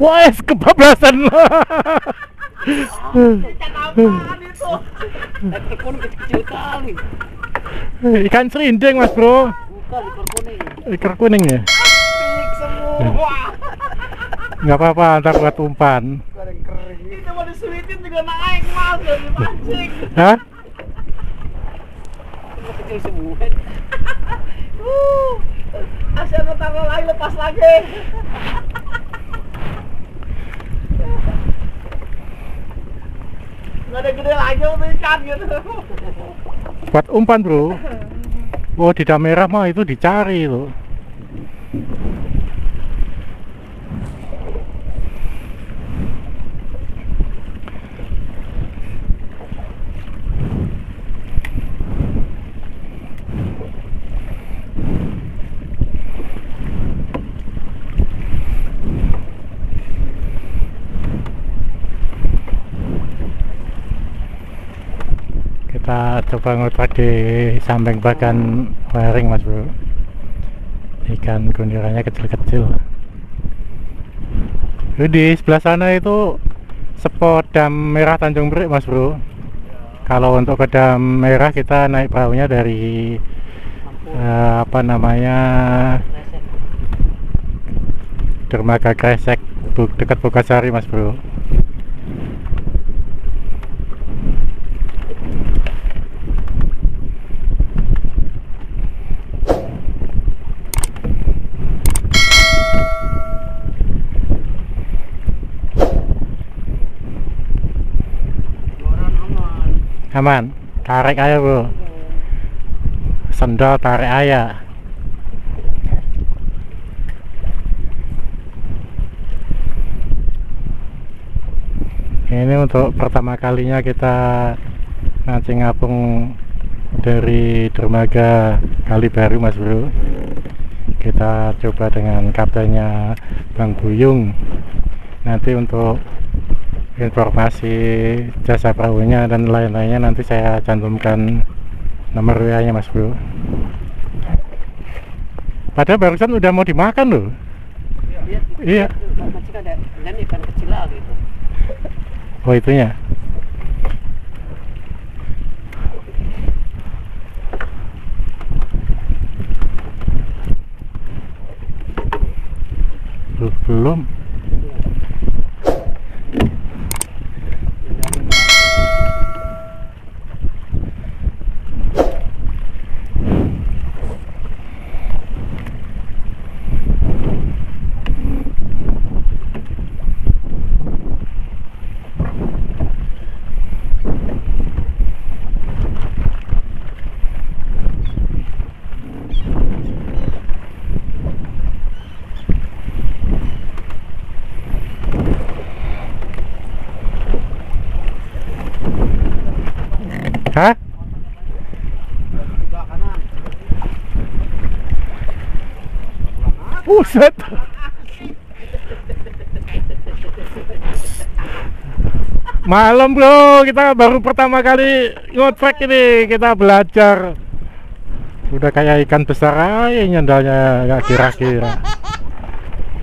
Wah, kebablasan. Ikan apaan itu? Ekor kuning kecil kali. Ikan serinding mas bro. Bukan ekor kuning. Ikan kuning ya? Pik semua. Nggak apa-apa, ntar buat umpan. Kering-kering. Ini mau disulitin juga naik mas, gak dipancing. Hah? Kecil semua. Asyik taruh lagi, lepas lagi. Gak ada gede lagi untuk ikan gitu. Buat umpan bro. Oh di daerah mah itu dicari itu. Kita coba ngotrak di samping bagan waring mas bro. Ikan kundirannya kecil-kecil. Di sebelah sana itu spot dam merah Tanjung Priok mas bro. Kalau untuk ke dam merah kita naik perahunya dari apa namanya, dermaga Kresek dekat Bogasari mas bro. Aman, tarik aja bro. Sendal tarik aja. Ini untuk pertama kalinya kita mancing apung dari dermaga Kalibaru mas bro. Kita coba dengan kaptennya Bang Buyung. Nanti untuk informasi jasa perahunya dan lain-lainnya nanti saya cantumkan nomor WA nya mas bro. Padahal barusan udah mau dimakan loh. Iya. Masih ada ikan kecil lagi itu. Oh itunya. Belum. Hah? Buset. Malam bro, kita baru pertama kali ngotrek ini, kita belajar. Udah kayak ikan besar aja nyandalnya, nggak kira-kira.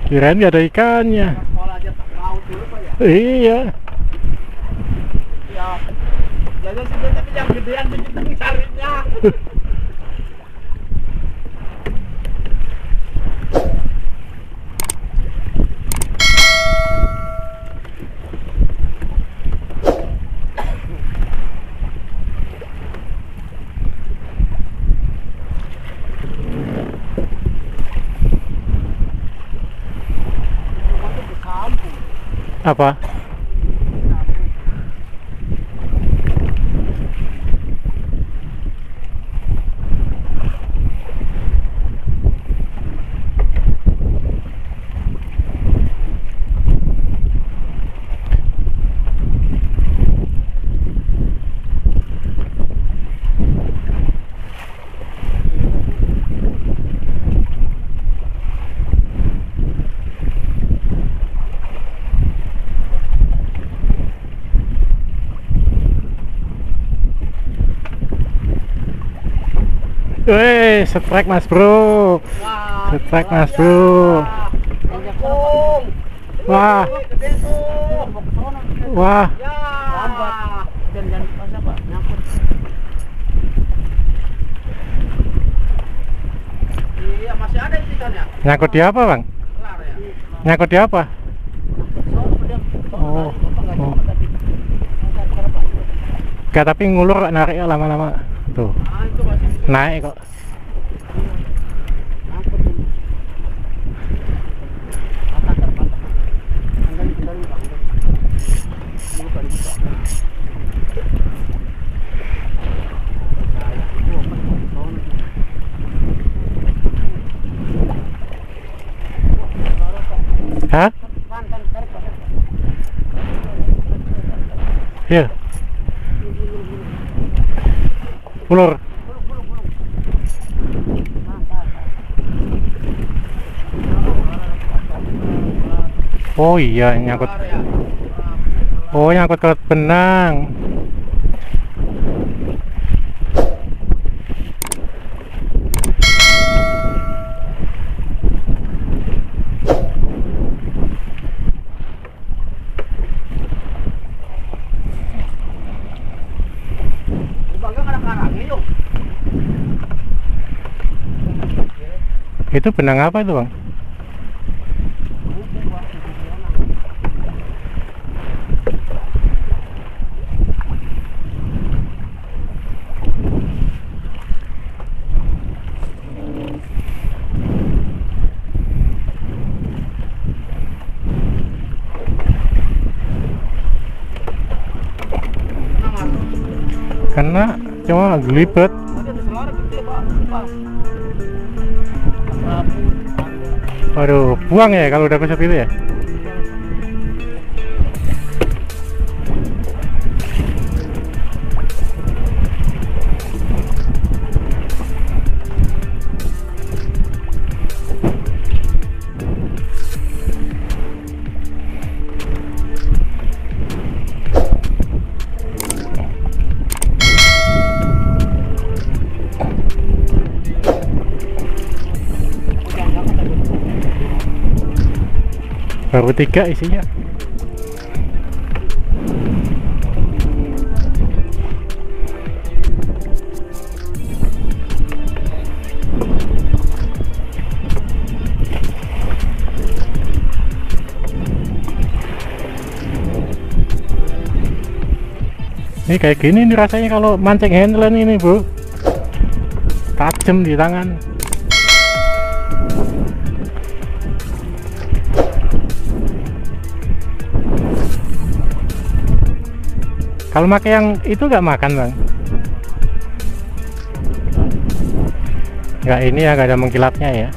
Kirain nggak ada ikannya. Iya. Jajan sih tapi yang gedean kita carinya. Apa? Weh, strike mas bro. Strike mas bro. Wah, Gede tuh. Mau ke sono. wah, Ya. Lambat. Dan pas apa? Nyangkut. Iya, masih ada ikannya. nyangkut di apa bang? Kelar ya. Nyangkut di apa? Sono pedang. Oh, Bapak nggak oh. coba tadi. Nggak kenapa? Gak, tapi ngulur narik lama-lama. Tuh, Ah, itu masih naik kok. angkut dulu. Patah terpatah. Kendali Bang. Dulu kali buka. Hah? Kan tarik Pak. Iya. Ulur. Gulung. Oh iya, nyangkut. Kelar ya. Oh, nyangkut ke benang. Di Bagang ada karangnya, yuk. Itu benang apa itu bang? Karena cuma gelibet. Tadi ada selar gede, Pak. Waduh, buang ya kalau udah kusap itu ya. Baru 3 isinya. Ini kayak gini nih rasanya kalau mancing handle ini bu, tajam di tangan. Kalau pakai yang itu nggak makan bang? Nggak, ini ya, nggak ada mengkilapnya ya.